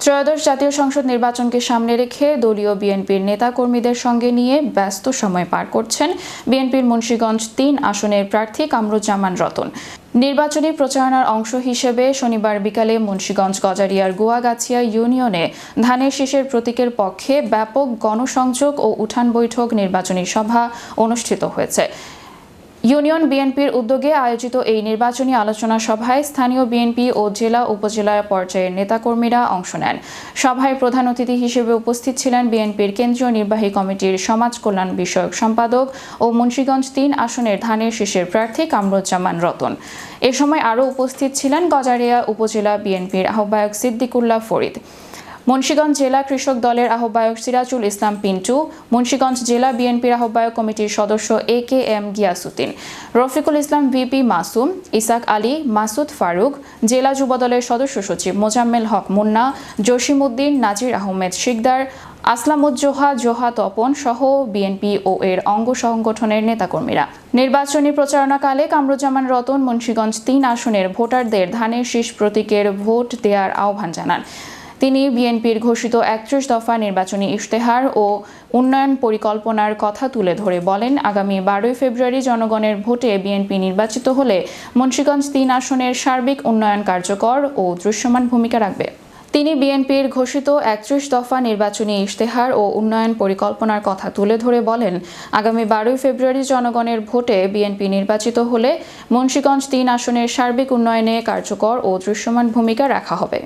ত্রয়োদশ জাতীয় সংসদ নির্বাচনকে সামনে রেখে দলীয় বিএনপির নেতাকর্মীদের সঙ্গে নিয়ে ব্যস্ত সময় পার করছেন বিএনপির মুন্সিগঞ্জ ৩ আসনের প্রার্থী কামরুজ্জামান রতন। নির্বাচনী প্রচারণার অংশ হিসেবে শনিবার বিকালে মুন্সিগঞ্জ গজারিয়ার গোয়াগাছিয়া ইউনিয়নে ধানের শীষের প্রতীকের পক্ষে ব্যাপক গণসংযোগ ও উঠান বৈঠক নির্বাচনী সভা অনুষ্ঠিত হয়েছে। ইউনিয়ন বিএনপির উদ্যোগে আয়োজিত এই নির্বাচনী আলোচনা সভায় স্থানীয় বিএনপি ও জেলা উপজেলা পর্যায়ের নেতাকর্মীরা অংশ নেন। সভায় প্রধান অতিথি হিসেবে উপস্থিত ছিলেন বিএনপির কেন্দ্রীয় নির্বাহী কমিটির সমাজ কল্যাণ বিষয়ক সম্পাদক ও মুন্সিগঞ্জ ৩ আসনের ধানের শীষের প্রার্থী কামরুজ্জামান রতন। এ সময় আরও উপস্থিত ছিলেন গজারিয়া উপজেলা বিএনপির আহ্বায়ক সিদ্দিকুল্লাহ ফরিদ, মুন্সিগঞ্জ জেলা কৃষক দলের আহ্বায়ক সিরাজুল ইসলাম পিন্টু, মুন্সিগঞ্জ জেলা বিএনপির আহ্বায়ক কমিটির সদস্য AKM গিয়াসউদ্দিন, রফিকুল ইসলাম VP মাসুম, ইসাক আলী, মাসুদ ফারুক, জেলা যুবদলের সদস্য সচিব মোজাম্মেল হক মুন্না, জসিমউদ্দিন, নাজির আহমেদ শিকদার, আসলামুজ্জোহা তপন সহ বিএনপি ও এর অঙ্গ সংগঠনের নেতাকর্মীরা। নির্বাচনী প্রচারণাকালে কামরুজ্জামান রতন মুন্সিগঞ্জ ৩ আসনের ভোটারদের ধানের শীষ প্রতীকের ভোট দেওয়ার আহ্বান জানান। তিনি বিএনপির ঘোষিত ৩১ দফা নির্বাচনী ইশতেহার ও উন্নয়ন পরিকল্পনার কথা তুলে ধরে বলেন, আগামী ১২ ফেব্রুয়ারি জনগণের ভোটে বিএনপি নির্বাচিত হলে মুন্সিগঞ্জ ৩ আসনের সার্বিক উন্নয়ন কার্যকর ও দৃশ্যমান ভূমিকা রাখবে। তিনি বিএনপির ঘোষিত ৩১ দফা নির্বাচনী ইশতেহার ও উন্নয়ন পরিকল্পনার কথা তুলে ধরে বলেন, আগামী ১২ ফেব্রুয়ারি জনগণের ভোটে বিএনপি নির্বাচিত হলে মুন্সিগঞ্জ ৩ আসনের সার্বিক উন্নয়নে কার্যকর ও দৃশ্যমান ভূমিকা রাখা হবে।